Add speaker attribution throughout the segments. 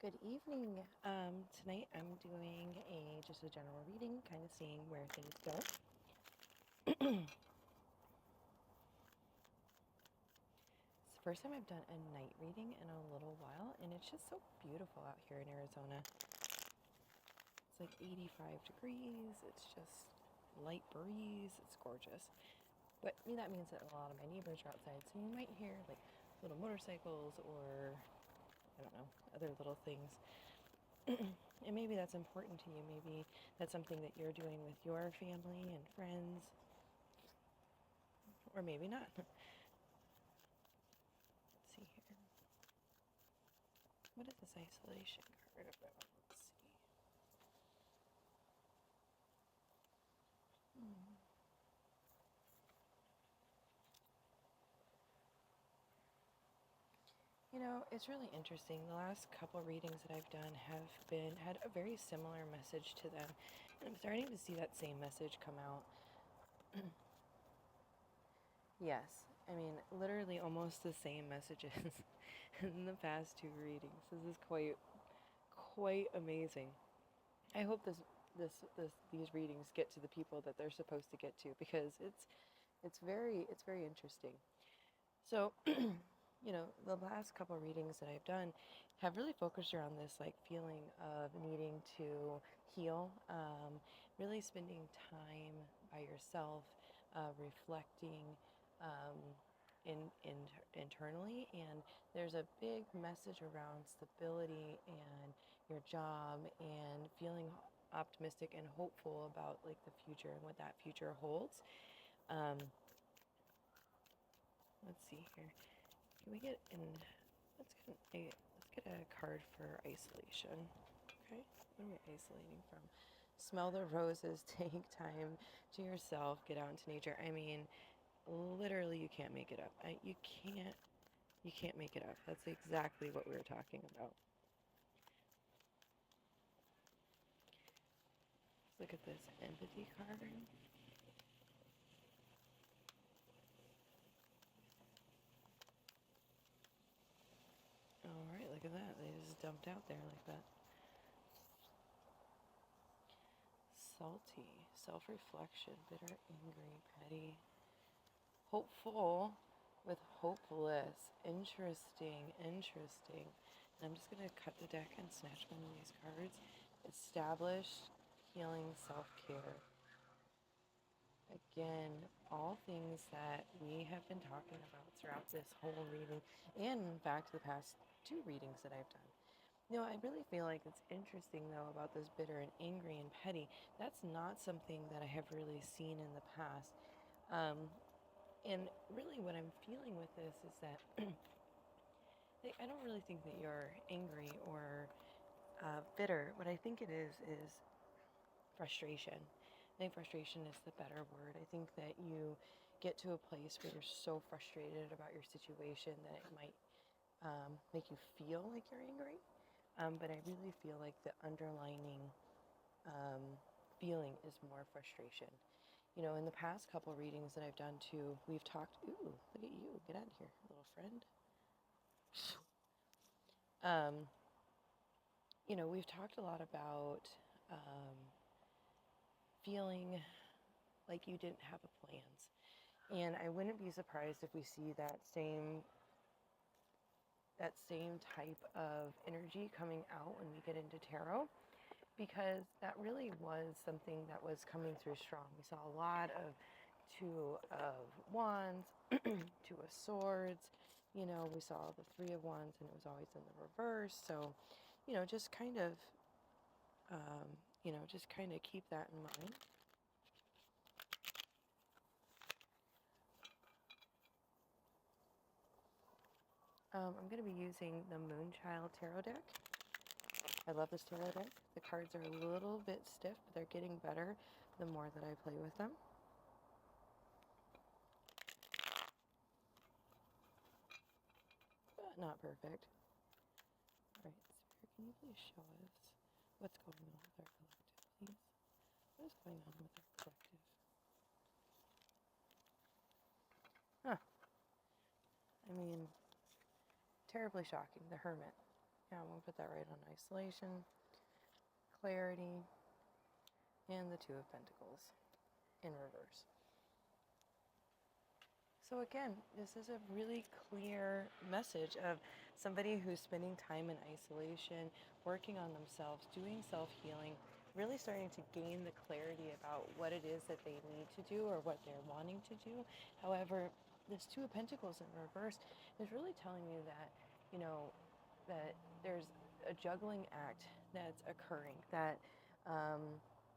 Speaker 1: Good evening. Tonight I'm doing just a general reading, kind of seeing where things go. It's the first time I've done a night reading in a little while, and it's just so beautiful out here in Arizona. It's like 85 degrees. It's just light breeze. It's gorgeous. But that means that a lot of my neighbors are outside, so you might hear like little motorcycles or I don't know, other little things. And maybe that's important to you. Maybe that's something that you're doing with your family and friends, or maybe not. Let's see here. What is this isolation card about? Let's see. It's really interesting. The last couple readings that I've done have had a very similar message to them. And I'm starting to see that same message come out. Yes, I mean, literally almost the same messages in the past two readings. This is quite amazing. I hope these readings get to the people that they're supposed to get to, because it's very interesting. So, the last couple of readings that I've done have really focused around this like feeling of needing to heal, really spending time by yourself, reflecting, um, internally. And there's a big message around stability and your job and feeling optimistic and hopeful about like the future and what that future holds. Um, let's see here. Can we get in? Let's get a card for isolation. Okay, what are we isolating from? Smell the roses. Take time to yourself. Get out into nature. I mean, literally, you can't make it up. You can't make it up. That's exactly what we were talking about. Let's look at this empathy card. All right, look at that. They just dumped out there like that. Salty, self-reflection, bitter, angry, petty, hopeful with hopeless. Interesting. And I'm just going to cut the deck and snatch one of these cards. Established, healing, self-care. Again, all things that we have been talking about throughout this whole reading, and in fact, the past two readings that I've done. I really feel like it's interesting, though, about this bitter and angry and petty. That's not something that I have really seen in the past. Um, and really, what I'm feeling with this is that I don't really think that you're angry or bitter. What I think it is frustration. I think frustration is the better word. I think that you get to a place where you're so frustrated about your situation that it might make you feel like you're angry. But I really feel like the underlining feeling is more frustration. In the past couple readings that I've done too, we've talked. Ooh, look at you! Get out of here, little friend. Um, we've talked a lot about um, feeling like you didn't have a plans, and I wouldn't be surprised if we see that same type of energy coming out when we get into tarot, because that really was something that was coming through strong. We saw a lot of Two of Wands, Two of Swords. We saw the Three of Wands, and it was always in the reverse. So, just kind of, keep that in mind. I'm going to be using the Moonchild Tarot deck. I love this tarot deck. The cards are a little bit stiff, but they're getting better the more that I play with them. But not perfect. Alright, Spirit, can you please show us what's going on with our collective, please? What is going on with our collective? Huh. I mean, terribly shocking. The Hermit. Yeah, I'm going to put that right on isolation, clarity, and the Two of Pentacles in reverse. So again, this is a really clear message of somebody who's spending time in isolation, working on themselves, doing self-healing, really starting to gain the clarity about what it is that they need to do or what they're wanting to do. However, this Two of Pentacles in reverse is really telling you that, you know, that there's a juggling act that's occurring, that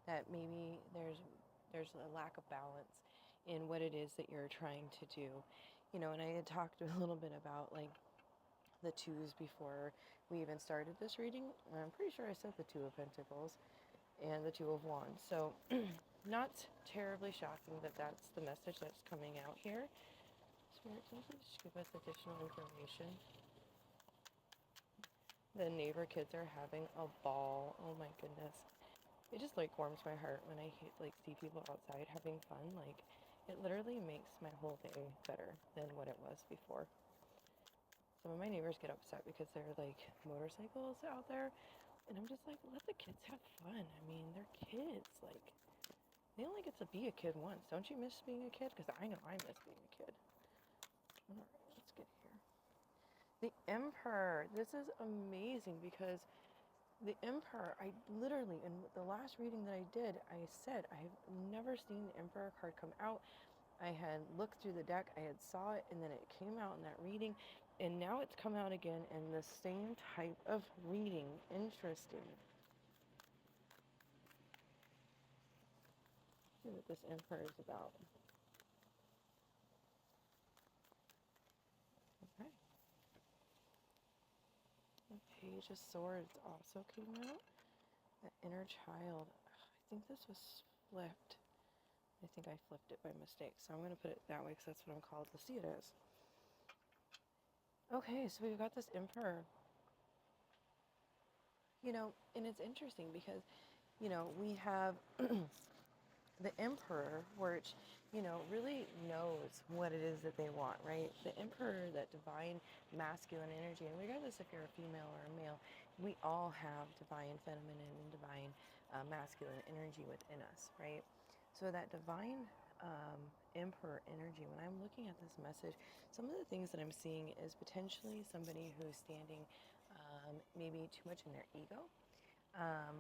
Speaker 1: that maybe there's a lack of balance in what it is that you're trying to do. You know, and I had talked a little bit about like the twos before we even started this reading. I'm pretty sure I said the Two of Pentacles and the Two of Wands. So not terribly shocking that that's the message that's coming out here. Spirit, can you please give us additional information? The neighbor kids are having a ball. Oh my goodness. It just like warms my heart when I like see people outside having fun. Like it literally makes my whole day better than what it was before. Some of my neighbors get upset because there are like motorcycles out there, and I'm just like, let the kids have fun. I mean, they're kids. Like they only get to be a kid once. Don't you miss being a kid? Because I know I miss being a kid. All right, let's get here. The Emperor. This is amazing because the Emperor, I literally, in the last reading that I did, I said I've never seen the Emperor card come out. I had looked through the deck, I had saw it, and then it came out in that reading, and now it's come out again in the same type of reading. Interesting. See what this Emperor is about. Okay. The Page of Swords also came out. The Inner Child. I think this was flipped. I think I flipped it by mistake, so I'm going to put it that way because that's what I'm called to see it as. Okay, so we've got this Emperor. You know, and it's interesting because, you know, we have the Emperor, which, you know, really knows what it is that they want, right? The Emperor, that divine masculine energy, and regardless if you're a female or a male, we all have divine feminine and divine masculine energy within us, right? So that divine Emperor energy, when I'm looking at this message, some of the things that I'm seeing is potentially somebody who's standing maybe too much in their ego, um,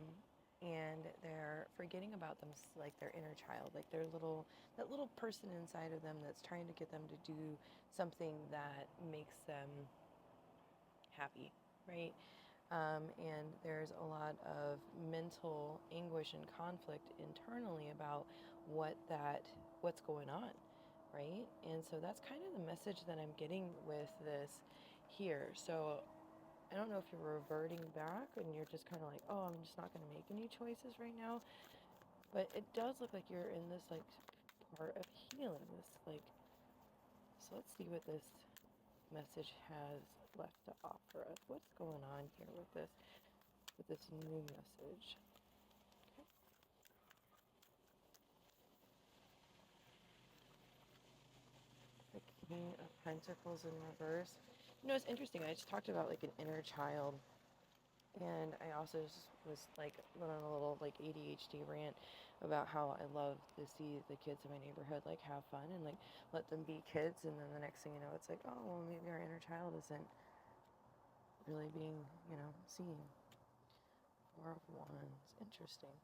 Speaker 1: and they're forgetting about them, like their inner child, like that little person inside of them that's trying to get them to do something that makes them happy, right? And there's a lot of mental anguish and conflict internally about what's going on, right? And so that's kind of the message that I'm getting with this here. So I don't know if you're reverting back and you're just kind of like, oh, I'm just not going to make any choices right now. But it does look like you're in this like part of healing. This like, so let's see what this message has left to offer us. What's going on here with this new message? Okay. The King of Pentacles in reverse. You know, it's interesting. I just talked about like an inner child. And I also was like went on a little like ADHD rant about how I love to see the kids in my neighborhood like have fun and like let them be kids. And then the next thing you know, it's like, oh, well, maybe our inner child isn't really being, you know, seen. Four of Wands. Interesting.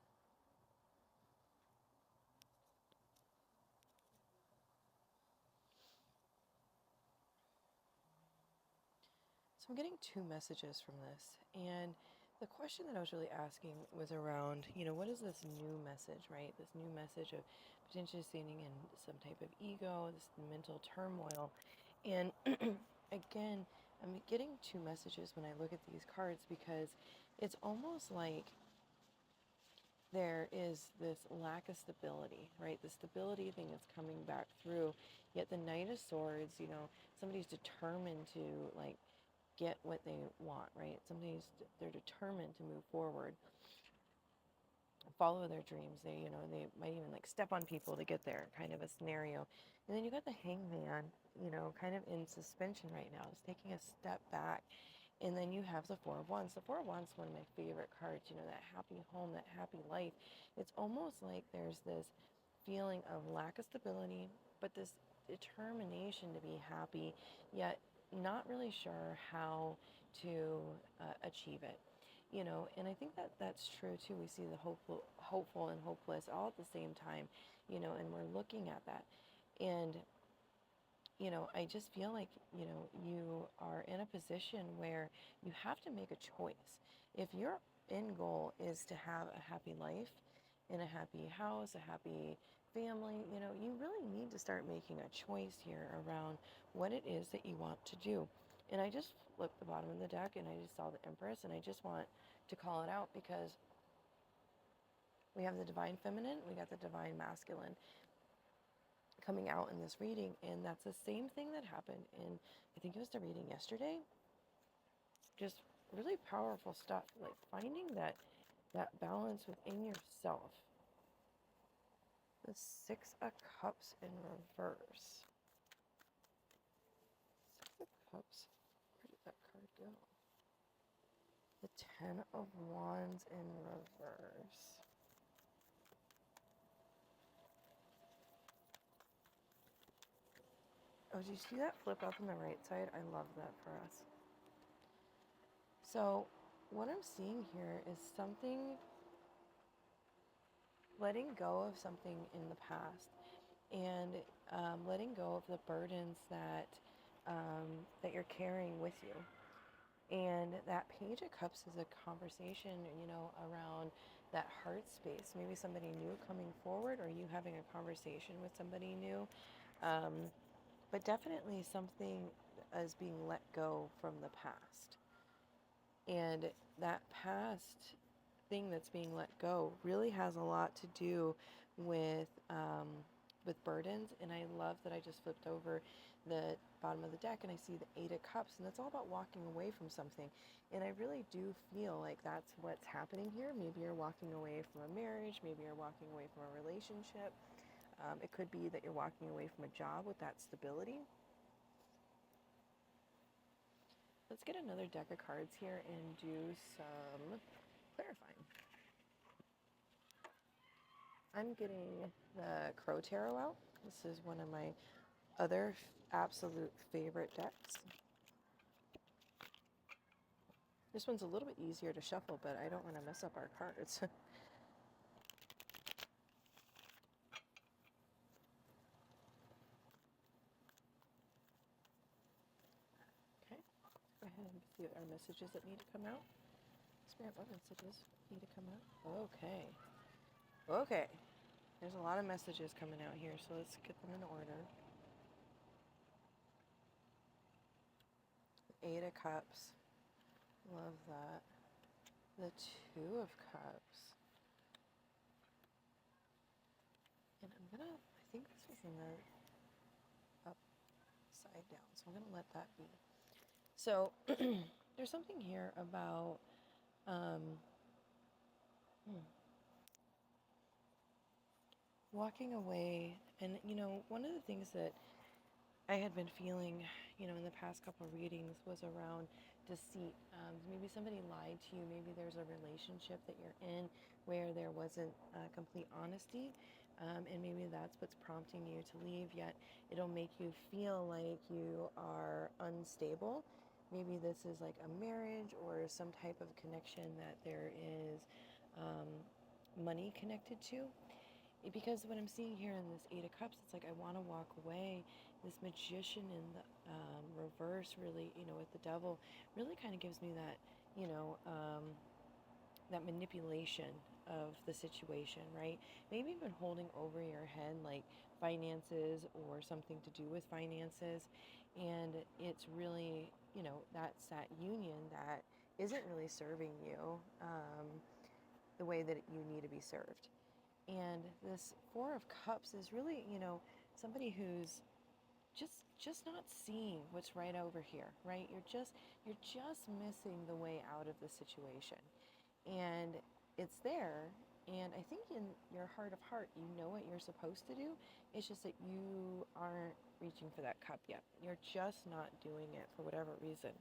Speaker 1: So I'm getting two messages from this. And the question that I was really asking was around, you know, what is this new message, right? This new message of potentially standing in some type of ego, this mental turmoil. And again, I'm getting two messages when I look at these cards because it's almost like there is this lack of stability, right? The stability thing is coming back through. Yet the Knight of Swords, you know, somebody's determined to like get what they want, right? They're determined to move forward, follow their dreams. They, you know, they might even like step on people to get there, kind of a scenario. And then you got the Hangman, you know, kind of in suspension right now. It's taking a step back. And then you have the Four of Wands. The Four of Wands is one of my favorite cards, that happy home, that happy life. It's almost like there's this feeling of lack of stability, but this determination to be happy, yet not really sure how to achieve it. And I think that that's true too. We see the hopeful and hopeless all at the same time, and we're looking at that. And I just feel like, you are in a position where you have to make a choice. If your end goal is to have a happy life in a happy house, a happy family, you really need to start making a choice here around what it is that you want to do. And I just flipped the bottom of the deck and I just saw the Empress, and I just want to call it out because we have the Divine Feminine, we got the Divine Masculine coming out in this reading, and that's the same thing that happened in, I think it was the reading yesterday. Just really powerful stuff, like finding that balance within yourself. The Six of Cups in reverse. Six of Cups, where did that card go? The Ten of Wands in reverse. Oh, did you see that flip up on the right side? I love that for us. So what I'm seeing here is something, letting go of something in the past, and letting go of the burdens that that you're carrying with you. And that Page of Cups is a conversation, around that heart space. Maybe somebody new coming forward, or you having a conversation with somebody new. But definitely something is being let go from the past. And that past thing that's being let go really has a lot to do with burdens. And I love that I just flipped over the bottom of the deck and I see the Eight of Cups, and that's all about walking away from something. And I really do feel like that's what's happening here. Maybe you're walking away from a marriage, maybe you're walking away from a relationship. It could be that you're walking away from a job with that stability. Let's get another deck of cards here and do some clarifying. I'm getting the Crow Tarot out. This is one of my other absolute favorite decks. This one's a little bit easier to shuffle, but I don't want to mess up our cards. Okay, go ahead and see what our messages that need to come out. Spirit, what messages need to come out? Okay. There's a lot of messages coming out here, so let's get them in order. Eight of Cups. Love that. The Two of Cups. And I think this was in the upside down, so I'm gonna let that be. So there's something here about walking away. And one of the things that I had been feeling, in the past couple of readings was around deceit. Maybe somebody lied to you. Maybe there's a relationship that you're in where there wasn't complete honesty. And maybe that's what's prompting you to leave, yet it'll make you feel like you are unstable. Maybe this is like a marriage or some type of connection that there is money connected to. Because what I'm seeing here in this Eight of Cups, it's like I want to walk away. This Magician in the reverse, really, with the Devil, really kind of gives me that, that manipulation of the situation, right? Maybe you've been holding over your head like finances or something to do with finances, and it's really, that's that union that isn't really serving you the way that you need to be served. And this Four of Cups is really, somebody who's just not seeing what's right over here, right? You're just missing the way out of the situation. And it's there, and I think in your heart of heart, you know what you're supposed to do. It's just that you aren't reaching for that cup yet. You're just not doing it for whatever reason.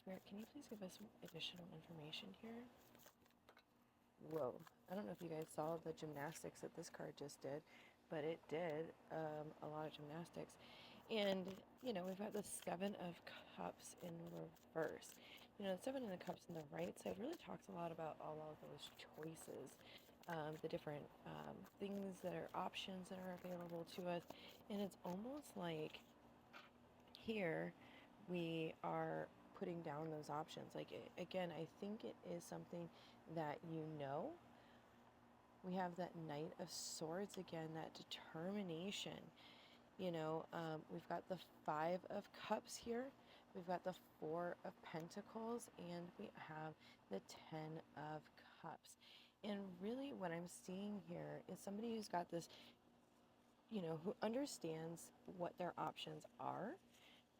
Speaker 1: Spirit, can you please give us some additional information here? Whoa. I don't know if you guys saw the gymnastics that this card just did, but it did a lot of gymnastics. And, we've got the Seven of Cups in reverse. The Seven of Cups on the right side really talks a lot about all of those choices, the different things that are options that are available to us. And it's almost like here we are putting down those options. Like, again, I think it is something that we have that Knight of Swords again, that determination. We've got the Five of Cups here. We've got the Four of Pentacles, and we have the Ten of Cups. And really what I'm seeing here is somebody who's got this, who understands what their options are,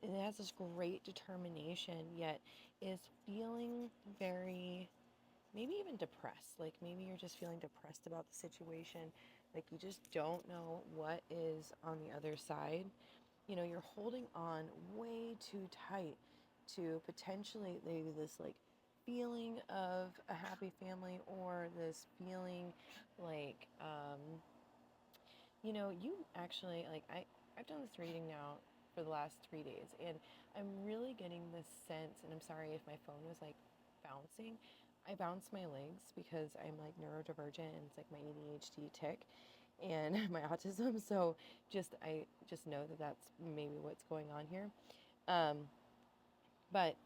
Speaker 1: and has this great determination, yet is feeling very, maybe even depressed. Like, maybe you're just feeling depressed about the situation. Like, you just don't know what is on the other side. You're holding on way too tight to potentially maybe this, like, feeling of a happy family, or this feeling like, you actually, like, I've done this reading now for the last 3 days, and I'm really getting this sense, and I'm sorry if my phone was, like, bouncing. I bounce my legs because I'm, like, neurodivergent, and it's, like, my ADHD tick and my autism. So I just know that that's maybe what's going on here. But,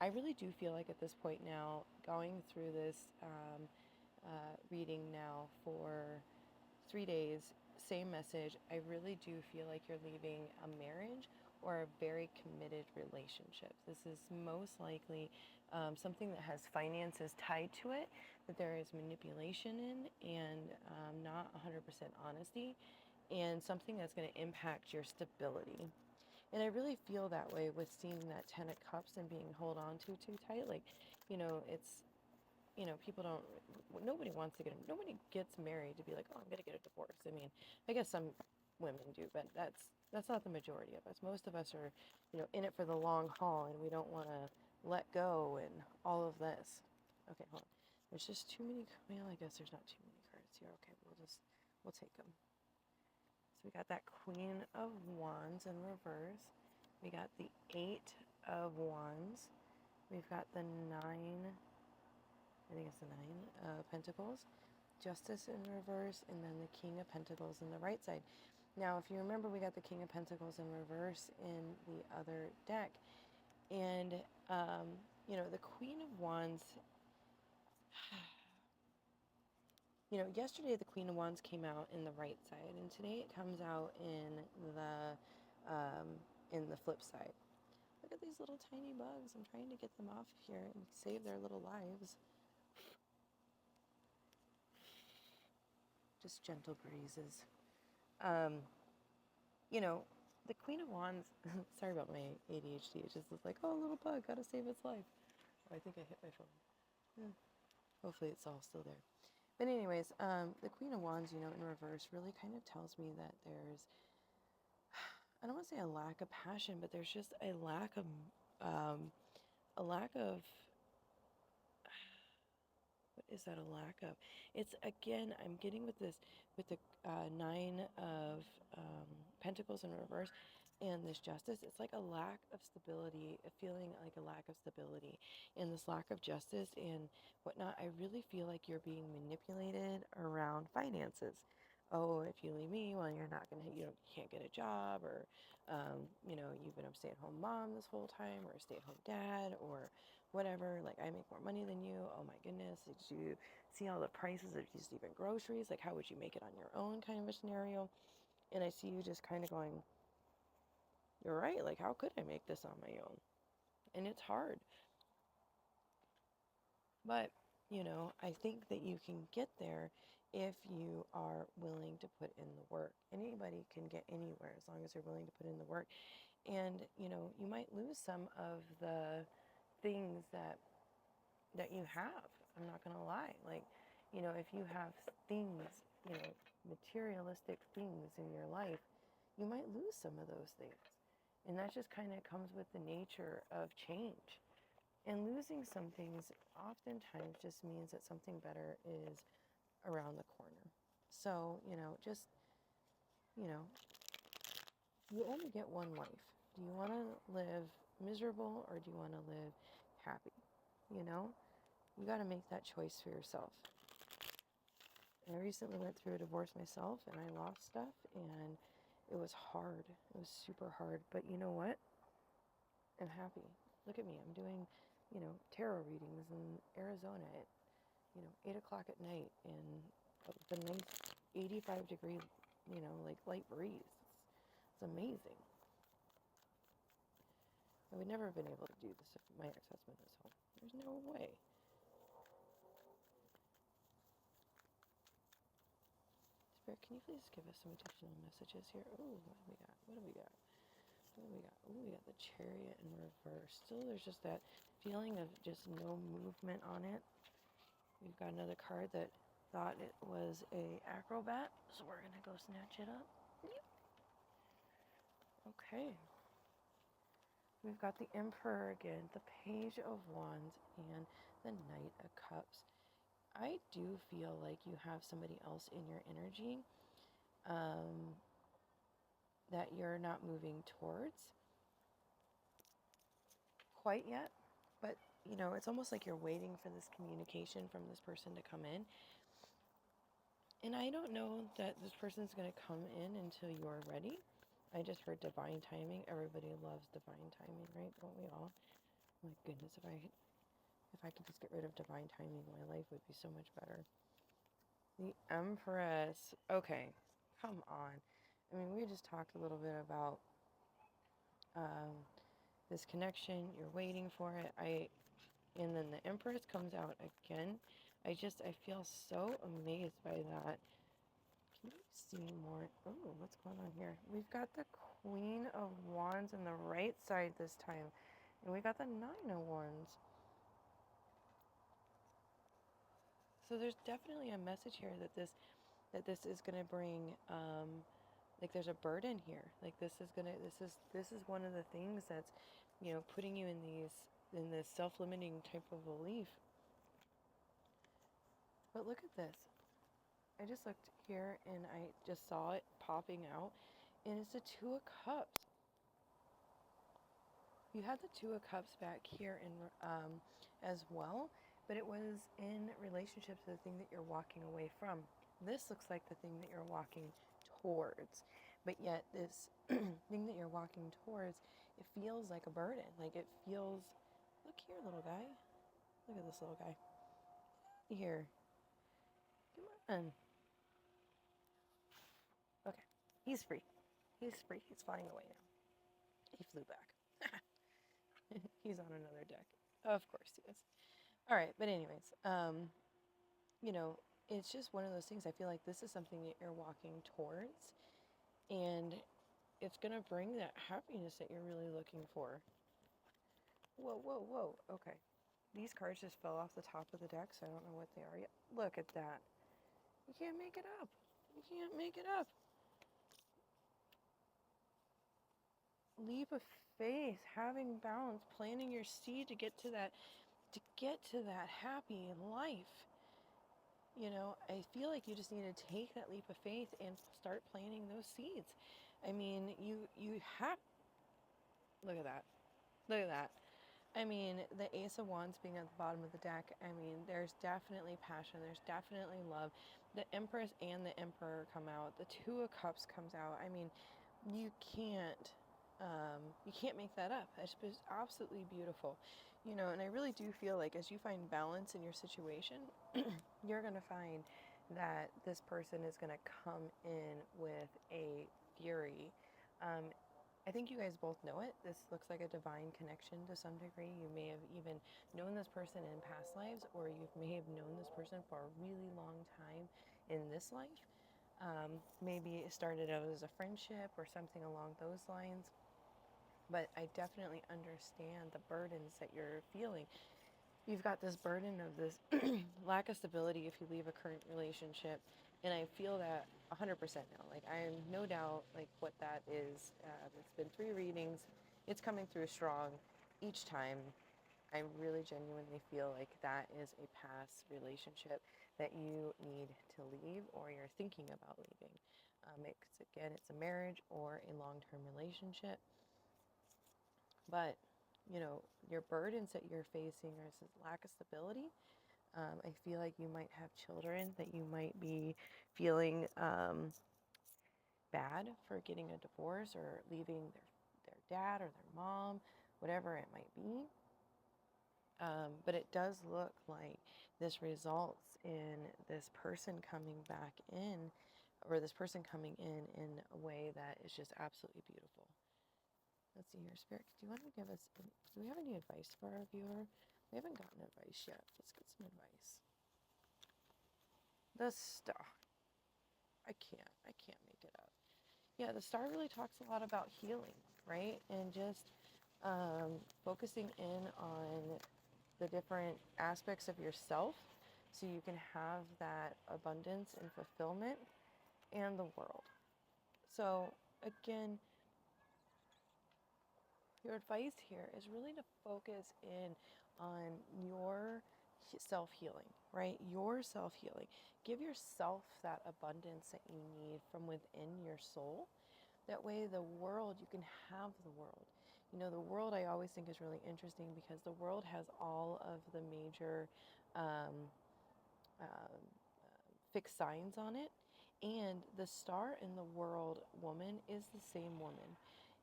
Speaker 1: I really do feel like at this point now, going through this reading now for 3 days, same message. I really do feel like you're leaving a marriage or a very committed relationship. This is most likely something that has finances tied to it, that there is manipulation in, and not 100% honesty, and something that's going to impact your stability. And I really feel that way with seeing that Ten of Cups and being held on to too tight. Like, it's, people don't, nobody gets married to be like, oh, I'm going to get a divorce. I mean, I guess some women do, but that's not the majority of us. Most of us are, in it for the long haul, and we don't want to let go and all of this. Okay, hold on. There's just too many, well, I guess there's not too many cards here. Okay, we'll take them. So we got that Queen of Wands in reverse. We got the Eight of Wands. We've got the Nine, I think it's the Nine of Pentacles, Justice in reverse, and then the King of Pentacles in the right side. Now, if you remember, we got the King of Pentacles in reverse in the other deck. And, the Queen of Wands, yesterday the Queen of Wands came out in the right side, and today it comes out in the flip side. Look at these little tiny bugs. I'm trying to get them off here and save their little lives. Just gentle breezes. The Queen of Wands, sorry about my ADHD, it just was like, oh, a little bug, gotta save its life. Oh, I think I hit my phone. Hopefully it's all still there. But anyways, the Queen of Wands, in reverse really kind of tells me that there's, I don't want to say a lack of passion, but there's just a lack of, what is that a lack of? It's, again, I'm getting with the Nine of Pentacles in reverse and this Justice. It's like a lack of stability, a feeling like a lack of stability, and this lack of justice and whatnot. I really feel like you're being manipulated around finances. Oh, if you leave me, well, you're not gonna, you can't get a job, or you've been a stay-at-home mom this whole time, or a stay-at-home dad, or whatever. Like, I make more money than you. Oh my goodness, did you see all the prices of just even groceries? Like, how would you make it on your own, kind of a scenario? And I see you just kind of going, you're right, like, how could I make this on my own? And it's hard. But, I think that you can get there if you are willing to put in the work. Anybody can get anywhere as long as they're willing to put in the work. And, you might lose some of the things that you have. I'm not going to lie. Like, if you have things, materialistic things in your life, you might lose some of those things. And that just kind of comes with the nature of change. And losing some things oftentimes just means that something better is around the corner. So, just, you know, you only get one life. Do you want to live miserable or do you want to live happy? You know, you got to make that choice for yourself. I recently went through a divorce myself and I lost stuff and it was hard. It was super hard. But you know what? I'm happy. Look at me. I'm doing, tarot readings in Arizona at, 8 o'clock at night in the nice 85-degree, like light breeze. It's amazing. I would never have been able to do this if my ex-husband was home. There's no way. Spirit, can you please give us some additional messages here? Oh, what do we got? What do we got? What do we got? Oh, we got the Chariot in reverse. Still, there's just that feeling of just no movement on it. We've got another card that thought it was a acrobat, so we're gonna go snatch it up. Yep. Okay. We've got the Emperor again, the Page of Wands, and the Knight of Cups. I do feel like you have somebody else in your energy that you're not moving towards quite yet, but it's almost like you're waiting for this communication from this person to come in. And I don't know that this person's going to come in until you're ready. I just heard divine timing. Everybody loves divine timing, right? Don't we all? My goodness, if I could just get rid of divine timing, my life would be so much better. The Empress. Okay, come on. I mean, we just talked a little bit about this connection. You're waiting for it. And then the Empress comes out again. I feel so amazed by that. Can you see more? Oh, what's going on here? We've got the Queen of Wands on the right side this time. And we got the Nine of Wands. So there's definitely a message here that this is going to bring like there's a burden here. Like this is one of the things that's, putting you in this self-limiting type of belief. But look at this. I just looked here and I just saw it popping out, and it's the Two of Cups. You had the Two of Cups back here in as well, but it was in relationship to the thing that you're walking away from. This looks like the thing that you're walking towards, but yet this thing that you're walking towards, it feels like a burden. Like it feels, look here, little guy. Look at this little guy. Here. Come on. Okay. He's free. He's free. He's flying away now. He flew back. He's on another deck. Of course he is. All right, but anyways, it's just one of those things. I feel like this is something that you're walking towards, and it's gonna bring that happiness that you're really looking for. Whoa, whoa, whoa. Okay, these cards just fell off the top of the deck, so I don't know what they are yet. Look at that. You can't make it up. You can't make it up. Leap of faith, having balance, planting your seed to get to that happy life. I feel like you just need to take that leap of faith and start planting those seeds. I mean, you have, look at that. Look at that. I mean, the Ace of Wands being at the bottom of the deck, I mean, there's definitely passion. There's definitely love. The Empress and the Emperor come out. The Two of Cups comes out. I mean, you can't make that up. It's just absolutely beautiful. And I really do feel like as you find balance in your situation, you're going to find that this person is going to come in with a fury. I think you guys both know it. This looks like a divine connection to some degree. You may have even known this person in past lives, or you may have known this person for a really long time in this life. Maybe it started out as a friendship or something along those lines. But I definitely understand the burdens that you're feeling. You've got this burden of this lack of stability if you leave a current relationship. And I feel that 100% now. Like, I am no doubt like what that is. It's been 3 readings. It's coming through strong each time. I really genuinely feel like that is a past relationship that you need to leave or you're thinking about leaving. It's a marriage or a long-term relationship. But, your burdens that you're facing are this lack of stability. I feel like you might have children that you might be feeling bad for getting a divorce or leaving their dad or their mom, whatever it might be. But it does look like this results in this person coming back in, or this person coming in a way that is just absolutely beautiful. Let's see here, Spirit. Do you want to give us? Do we have any advice for our viewer? We haven't gotten advice yet. Let's get some advice. The star. I can't make it up. Yeah, the star really talks a lot about healing, right? And just focusing in on the different aspects of yourself so you can have that abundance and fulfillment and the world. So, again, your advice here is really to focus in on your self healing, right? Your self healing. Give yourself that abundance that you need from within your soul. That way, the world, you can have the world. The world I always think is really interesting because the world has all of the major um, um, fixed signs on it. And the star in the world woman is the same woman.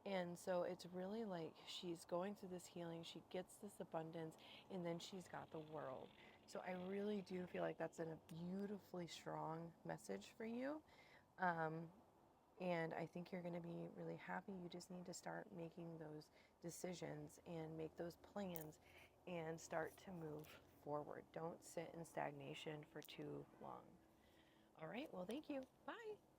Speaker 1: And so it's really like she's going through this healing, she gets this abundance, and then she's got the world. So I really do feel like that's a beautifully strong message for you. Um, and I think you're going to be really happy. You just need to start making those decisions and make those plans and start to move forward. Don't sit in stagnation for too long. All right. Well, thank you. Bye.